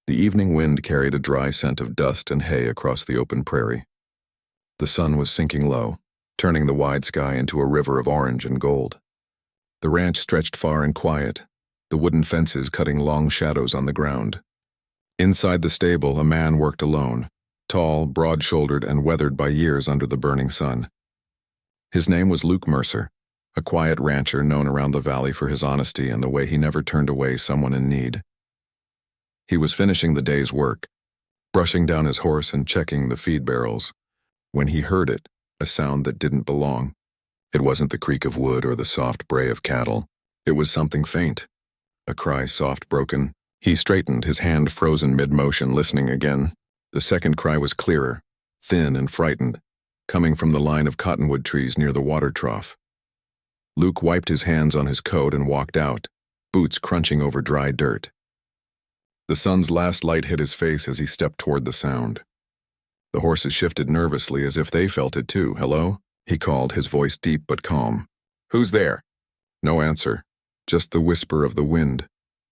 The evening wind carried a dry scent of dust and hay across the open prairie. The sun was sinking low, turning the wide sky into a river of orange and gold. The ranch stretched far and quiet, the wooden fences cutting long shadows on the ground. Inside the stable, a man worked alone, tall, broad-shouldered, and weathered by years under the burning sun. His name was Luke Mercer, a quiet rancher known around the valley for his honesty and the way he never turned away someone in need. He was finishing the day's work, brushing down his horse and checking the feed barrels, when he heard it, a sound that didn't belong. It wasn't the creak of wood or the soft bray of cattle. It was something faint, a cry soft broken. He straightened, his hand frozen mid-motion, listening again. The second cry was clearer, thin and frightened, coming from the line of cottonwood trees near the water trough. Luke wiped his hands on his coat and walked out, boots crunching over dry dirt. The sun's last light hit his face as he stepped toward the sound. The horses shifted nervously as if they felt it too. "Hello?" he called, his voice deep but calm. "Who's there?" No answer, just the whisper of the wind.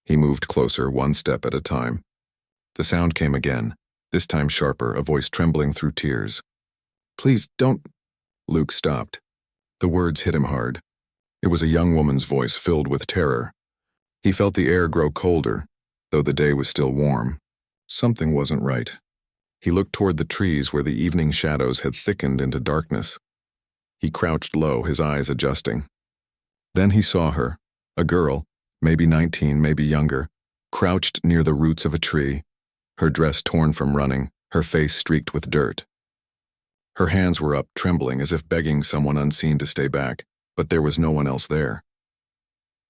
He moved closer, one step at a time. The sound came again, this time sharper, a voice trembling through tears. "Please, don't—" Luke stopped. The words hit him hard. It was a young woman's voice filled with terror. He felt the air grow colder, though the day was still warm. Something wasn't right. He looked toward the trees where the evening shadows had thickened into darkness. He crouched low, his eyes adjusting. Then he saw her, a girl, maybe 19, maybe younger, crouched near the roots of a tree, her dress torn from running, her face streaked with dirt. Her hands were up, trembling as if begging someone unseen to stay back, but there was no one else there.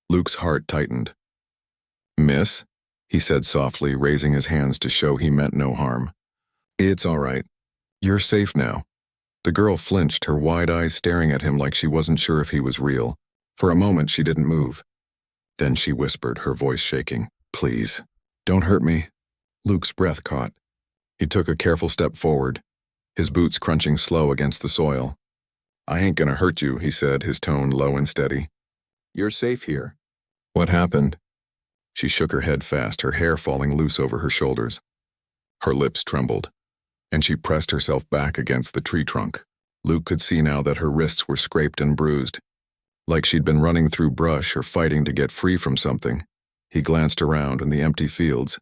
Luke's heart tightened. "Miss?" he said softly, raising his hands to show he meant no harm. "It's all right. You're safe now." The girl flinched, her wide eyes staring at him like she wasn't sure if he was real. For a moment she didn't move. Then she whispered, her voice shaking, "Please, don't hurt me." Luke's breath caught. He took a careful step forward, his boots crunching slow against the soil. "I ain't gonna hurt you," he said, his tone low and steady. "You're safe here." "What happened?" She shook her head fast, her hair falling loose over her shoulders. Her lips trembled, and she pressed herself back against the tree trunk. Luke could see now that her wrists were scraped and bruised, like she'd been running through brush or fighting to get free from something. He glanced around in the empty fields,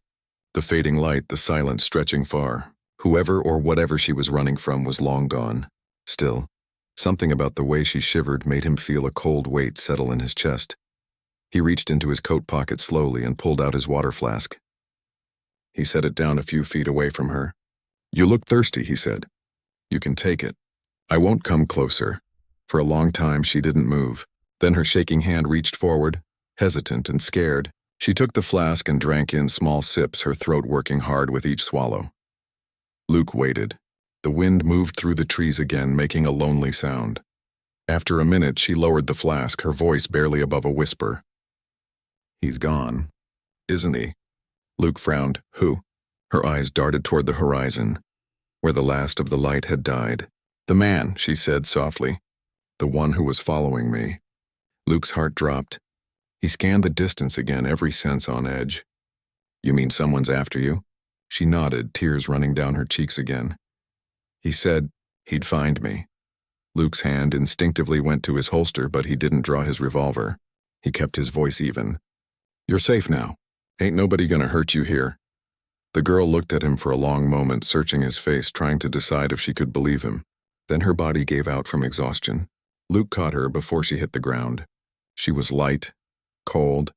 the fading light, the silence stretching far. Whoever or whatever she was running from was long gone. Still, something about the way she shivered made him feel a cold weight settle in his chest. He reached into his coat pocket slowly and pulled out his water flask. He set it down a few feet away from her. "You look thirsty," he said. "You can take it. I won't come closer." For a long time she didn't move. Then her shaking hand reached forward, hesitant and scared. She took the flask and drank in small sips, her throat working hard with each swallow. Luke waited. The wind moved through the trees again, making a lonely sound. After a minute, she lowered the flask, her voice barely above a whisper. "He's gone, isn't he?" Luke frowned. "Who?" Her eyes darted toward the horizon, where the last of the light had died. "The man," she said softly. "The one who was following me." Luke's heart dropped. He scanned the distance again, every sense on edge. "You mean someone's after you?" She nodded, tears running down her cheeks again. "He said he'd find me." Luke's hand instinctively went to his holster, but he didn't draw his revolver. He kept his voice even. "You're safe now. Ain't nobody gonna hurt you here." The girl looked at him for a long moment, searching his face, trying to decide if she could believe him. Then her body gave out from exhaustion. Luke caught her before she hit the ground. She was light, cold,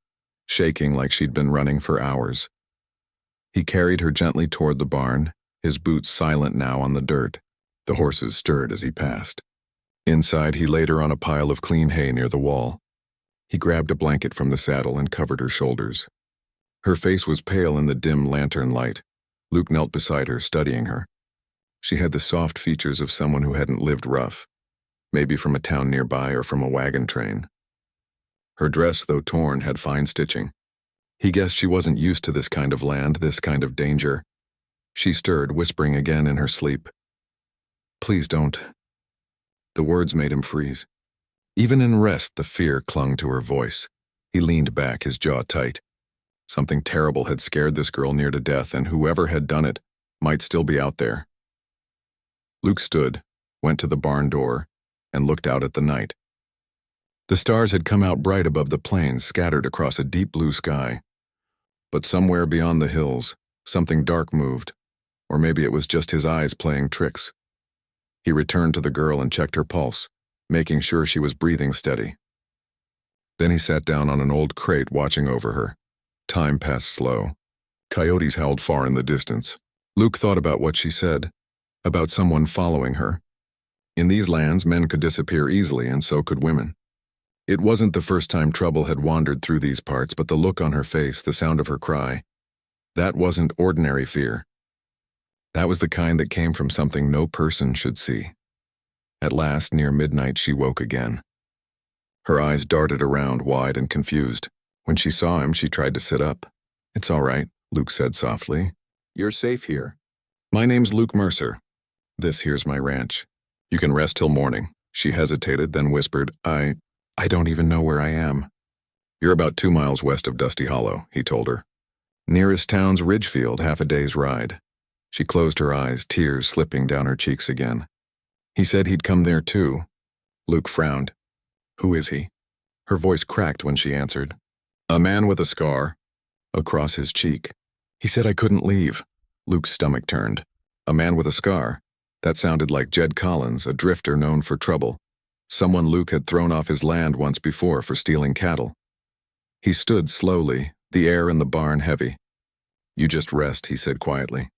shaking like she'd been running for hours. He carried her gently toward the barn, his boots silent now on the dirt. The horses stirred as he passed. Inside, he laid her on a pile of clean hay near the wall. He grabbed a blanket from the saddle and covered her shoulders. Her face was pale in the dim lantern light. Luke knelt beside her, studying her. She had the soft features of someone who hadn't lived rough, maybe from a town nearby or from a wagon train. Her dress, though torn, had fine stitching. He guessed she wasn't used to this kind of land, this kind of danger. She stirred, whispering again in her sleep. "Please don't." The words made him freeze. Even in rest, the fear clung to her voice. He leaned back, his jaw tight. Something terrible had scared this girl near to death, and whoever had done it might still be out there. Luke stood, went to the barn door, and looked out at the night. The stars had come out bright above the plains, scattered across a deep blue sky. But somewhere beyond the hills, something dark moved, or maybe it was just his eyes playing tricks. He returned to the girl and checked her pulse, making sure she was breathing steady. Then he sat down on an old crate watching over her. Time passed slow. Coyotes howled far in the distance. Luke thought about what she said, about someone following her. In these lands, men could disappear easily, and so could women. It wasn't the first time trouble had wandered through these parts, but the look on her face, the sound of her cry, that wasn't ordinary fear. That was the kind that came from something no person should see. At last, near midnight, she woke again. Her eyes darted around, wide and confused. When she saw him, she tried to sit up. "It's all right," Luke said softly. "You're safe here. My name's Luke Mercer. This here's my ranch. You can rest till morning." She hesitated, then whispered, I don't even know where I am." "You're about 2 miles west of Dusty Hollow," he told her. "Nearest town's Ridgefield, half a day's ride." She closed her eyes, tears slipping down her cheeks again. "He said he'd come there too." Luke frowned. "Who is he?" Her voice cracked when she answered. "A man with a scar across his cheek. He said I couldn't leave." Luke's stomach turned. A man with a scar? That sounded like Jed Collins, a drifter known for trouble. Someone Luke had thrown off his land once before for stealing cattle. He stood slowly, the air in the barn heavy. "You just rest," he said quietly.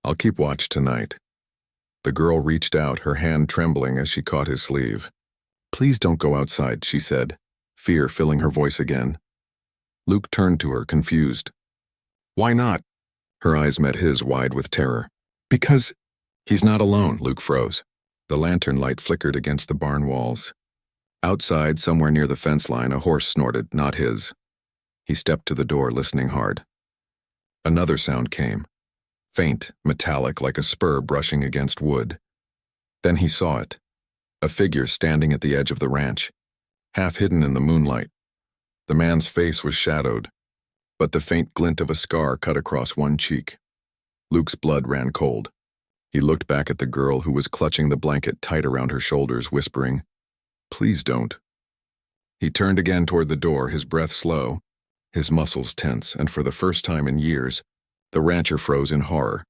"I'll keep watch tonight." The girl reached out, her hand trembling as she caught his sleeve. "Please don't go outside," she said, fear filling her voice again. Luke turned to her, confused. "Why not?" Her eyes met his, wide with terror. "Because—" "He's not alone," Luke froze. The lantern light flickered against the barn walls. Outside, somewhere near the fence line, a horse snorted, not his. He stepped to the door, listening hard. Another sound came, faint, metallic, like a spur brushing against wood. Then he saw it, a figure standing at the edge of the ranch, half hidden in the moonlight. The man's face was shadowed, but the faint glint of a scar cut across one cheek. Luke's blood ran cold. He looked back at the girl who was clutching the blanket tight around her shoulders, whispering, "Please don't." He turned again toward the door, his breath slow, his muscles tense, and for the first time in years, the rancher froze in horror,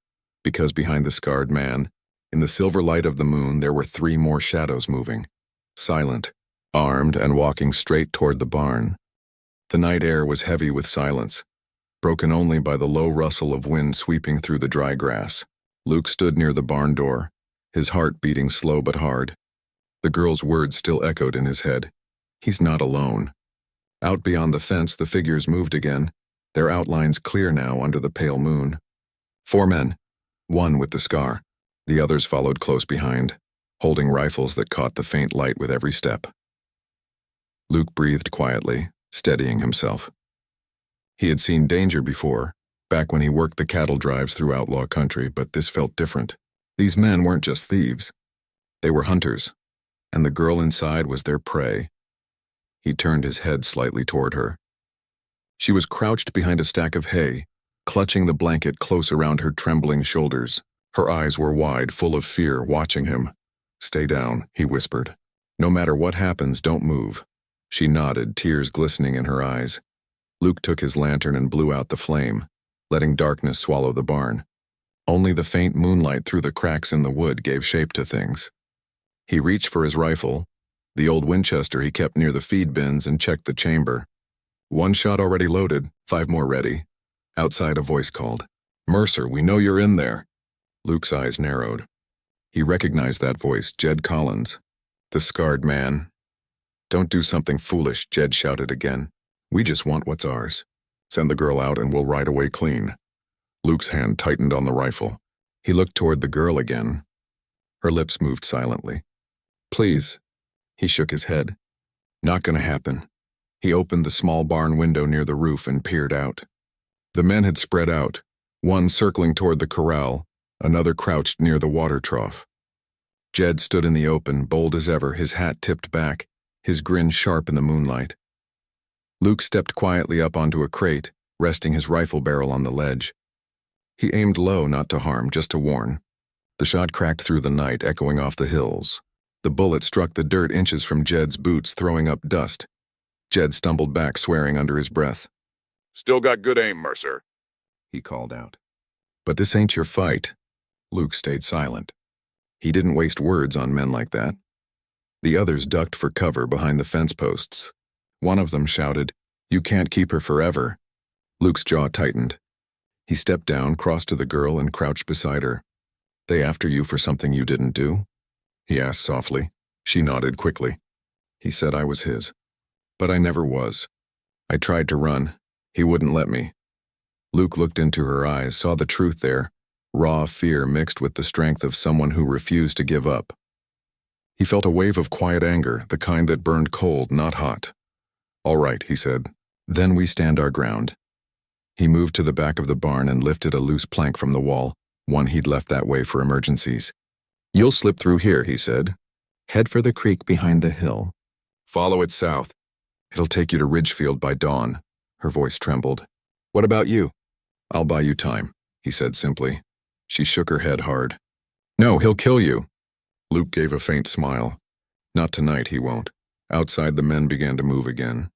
because behind the scarred man, in the silver light of the moon, there were 3 more shadows moving, silent, armed, and walking straight toward the barn. The night air was heavy with silence, broken only by the low rustle of wind sweeping through the dry grass. Luke stood near the barn door, his heart beating slow but hard. The girl's words still echoed in his head. He's not alone. Out beyond the fence, the figures moved again, their outlines clear now under the pale moon. 4 men, one with the scar. The others followed close behind, holding rifles that caught the faint light with every step. Luke breathed quietly, steadying himself. He had seen danger before, back when he worked the cattle drives through outlaw country, but this felt different. These men weren't just thieves. They were hunters, and the girl inside was their prey. He turned his head slightly toward her. She was crouched behind a stack of hay, clutching the blanket close around her trembling shoulders. Her eyes were wide, full of fear, watching him. "Stay down," he whispered. "No matter what happens, don't move." She nodded, tears glistening in her eyes. Luke took his lantern and blew out the flame, letting darkness swallow the barn. Only the faint moonlight through the cracks in the wood gave shape to things. He reached for his rifle, the old Winchester he kept near the feed bins, and checked the chamber. 1 shot already loaded, 5 more ready. Outside, a voice called, "Mercer, we know you're in there." Luke's eyes narrowed. He recognized that voice, Jed Collins, the scarred man. "Don't do something foolish," Jed shouted again. "We just want what's ours. Send the girl out and we'll ride away clean." Luke's hand tightened on the rifle. He looked toward the girl again. Her lips moved silently. "Please." He shook his head. "Not gonna happen." He opened the small barn window near the roof and peered out. The men had spread out, one circling toward the corral, another crouched near the water trough. Jed stood in the open, bold as ever, his hat tipped back, his grin sharp in the moonlight. Luke stepped quietly up onto a crate, resting his rifle barrel on the ledge. He aimed low, not to harm, just to warn. The shot cracked through the night, echoing off the hills. The bullet struck the dirt inches from Jed's boots, throwing up dust. Jed stumbled back, swearing under his breath. "Still got good aim, Mercer," he called out. "But this ain't your fight." Luke stayed silent. He didn't waste words on men like that. The others ducked for cover behind the fence posts. One of them shouted, "You can't keep her forever." Luke's jaw tightened. He stepped down, crossed to the girl, and crouched beside her. "They after you for something you didn't do?" he asked softly. She nodded quickly. He said I was his. But I never was. I tried to run. He wouldn't let me. Luke looked into her eyes, saw the truth there, raw fear mixed with the strength of someone who refused to give up. He felt a wave of quiet anger, the kind that burned cold, not hot. "All right," he said. "Then we stand our ground." He moved to the back of the barn and lifted a loose plank from the wall, one he'd left that way for emergencies. "You'll slip through here," he said. "Head for the creek behind the hill. Follow it south. It'll take you to Ridgefield by dawn." Her voice trembled. "What about you?" "I'll buy you time," he said simply. She shook her head hard. "No, he'll kill you." Luke gave a faint smile. "Not tonight, he won't." Outside, the men began to move again.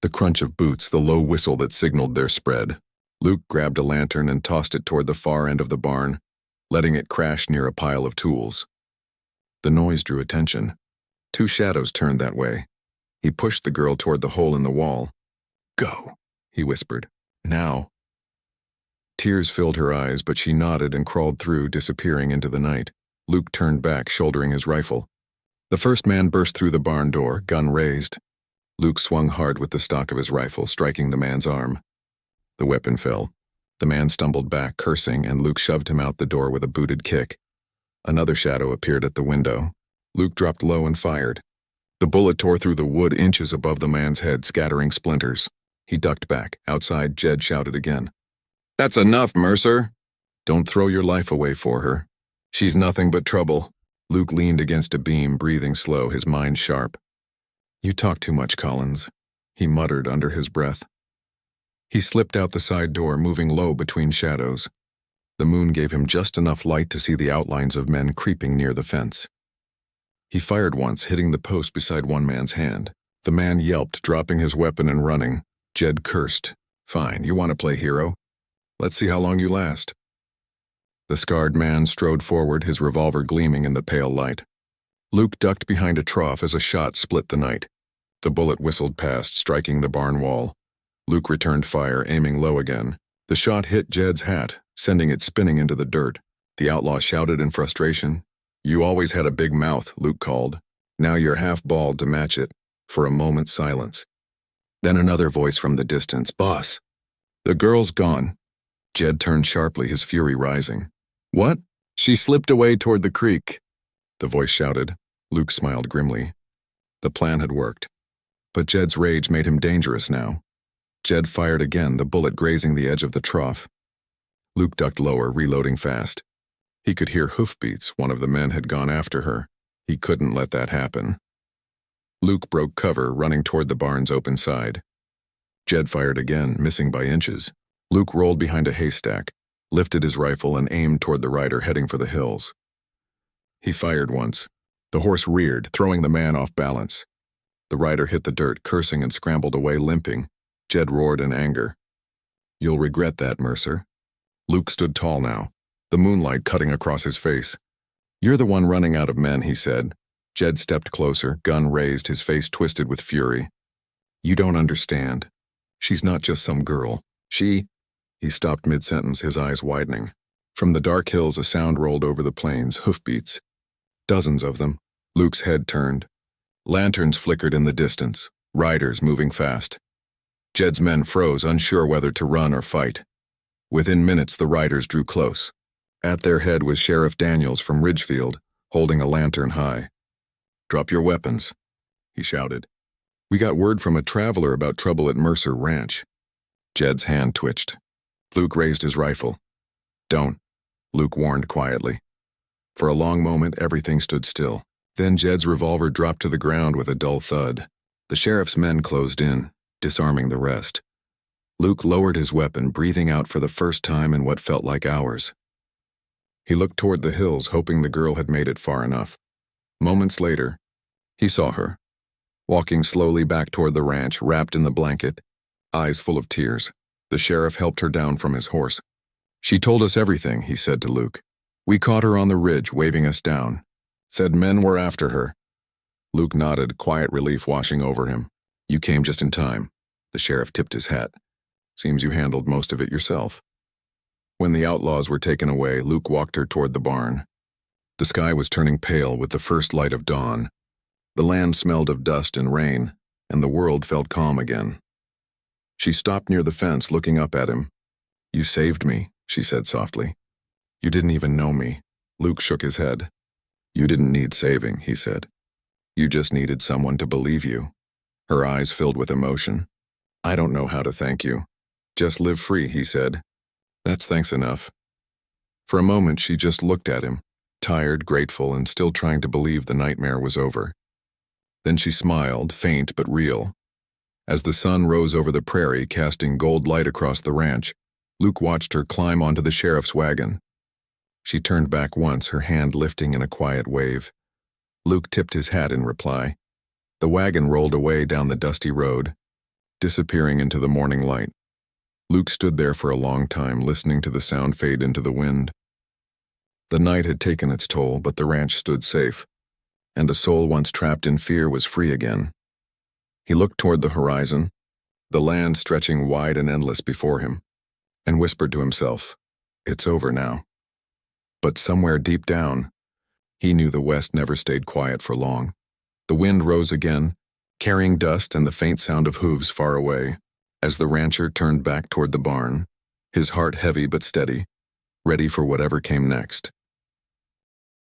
The crunch of boots, the low whistle that signaled their spread. Luke grabbed a lantern and tossed it toward the far end of the barn, letting it crash near a pile of tools. The noise drew attention. 2 shadows turned that way. He pushed the girl toward the hole in the wall. "Go," he whispered. "Now." Tears filled her eyes, but she nodded and crawled through, disappearing into the night. Luke turned back, shouldering his rifle. The first man burst through the barn door, gun raised. Luke swung hard with the stock of his rifle, striking the man's arm. The weapon fell. The man stumbled back, cursing, and Luke shoved him out the door with a booted kick. Another shadow appeared at the window. Luke dropped low and fired. The bullet tore through the wood inches above the man's head, scattering splinters. He ducked back. Outside, Jed shouted again. "That's enough, Mercer. Don't throw your life away for her. She's nothing but trouble." Luke leaned against a beam, breathing slow, his mind sharp. "You talk too much, Collins," he muttered under his breath. He slipped out the side door, moving low between shadows. The moon gave him just enough light to see the outlines of men creeping near the fence. He fired once, hitting the post beside one man's hand. The man yelped, dropping his weapon and running. Jed cursed. "Fine, you want to play hero? Let's see how long you last." The scarred man strode forward, his revolver gleaming in the pale light. Luke ducked behind a trough as a shot split the night. The bullet whistled past, striking the barn wall. Luke returned fire, aiming low again. The shot hit Jed's hat, sending it spinning into the dirt. The outlaw shouted in frustration. "You always had a big mouth," Luke called. "Now you're half-bald to match it." For a moment, silence. Then another voice from the distance. "Boss." "The girl's gone." Jed turned sharply, his fury rising. "What?" "She slipped away toward the creek," the voice shouted. Luke smiled grimly. The plan had worked. But Jed's rage made him dangerous now. Jed fired again, the bullet grazing the edge of the trough. Luke ducked lower, reloading fast. He could hear hoofbeats. One of the men had gone after her. He couldn't let that happen. Luke broke cover, running toward the barn's open side. Jed fired again, missing by inches. Luke rolled behind a haystack, lifted his rifle, and aimed toward the rider heading for the hills. He fired once. The horse reared, throwing the man off balance. The rider hit the dirt, cursing, and scrambled away, limping. Jed roared in anger. "You'll regret that, Mercer." Luke stood tall now, the moonlight cutting across his face. "You're the one running out of men," he said. Jed stepped closer, gun raised, his face twisted with fury. "You don't understand. She's not just some girl. She—" He stopped mid-sentence, his eyes widening. From the dark hills, a sound rolled over the plains, hoofbeats. Dozens of them. Luke's head turned. Lanterns flickered in the distance, riders moving fast. Jed's men froze, unsure whether to run or fight. Within minutes, the riders drew close. At their head was Sheriff Daniels from Ridgefield, holding a lantern high. "Drop your weapons," he shouted. "We got word from a traveler about trouble at Mercer Ranch." Jed's hand twitched. Luke raised his rifle. "Don't," Luke warned quietly. For a long moment, everything stood still. Then Jed's revolver dropped to the ground with a dull thud. The sheriff's men closed in, disarming the rest. Luke lowered his weapon, breathing out for the first time in what felt like hours. He looked toward the hills, hoping the girl had made it far enough. Moments later, he saw her, walking slowly back toward the ranch, wrapped in the blanket, eyes full of tears. The sheriff helped her down from his horse. "She told us everything," he said to Luke. "We caught her on the ridge, waving us down. Said men were after her." Luke nodded, quiet relief washing over him. "You came just in time." The sheriff tipped his hat. "Seems you handled most of it yourself." When the outlaws were taken away, Luke walked her toward the barn. The sky was turning pale with the first light of dawn. The land smelled of dust and rain, and the world felt calm again. She stopped near the fence, looking up at him. "You saved me," she said softly. "You didn't even know me." Luke shook his head. "You didn't need saving," he said. "You just needed someone to believe you." Her eyes filled with emotion. "I don't know how to thank you. Just live free," he said. "That's thanks enough." For a moment she just looked at him, tired, grateful, and still trying to believe the nightmare was over. Then she smiled, faint but real. As the sun rose over the prairie, casting gold light across the ranch, Luke watched her climb onto the sheriff's wagon. She turned back once, her hand lifting in a quiet wave. Luke tipped his hat in reply. The wagon rolled away down the dusty road, disappearing into the morning light. Luke stood there for a long time, listening to the sound fade into the wind. The night had taken its toll, but the ranch stood safe, and a soul once trapped in fear was free again. He looked toward the horizon, the land stretching wide and endless before him, and whispered to himself, "It's over now." But somewhere deep down, he knew the West never stayed quiet for long. The wind rose again, carrying dust and the faint sound of hooves far away, as the rancher turned back toward the barn, his heart heavy but steady, ready for whatever came next.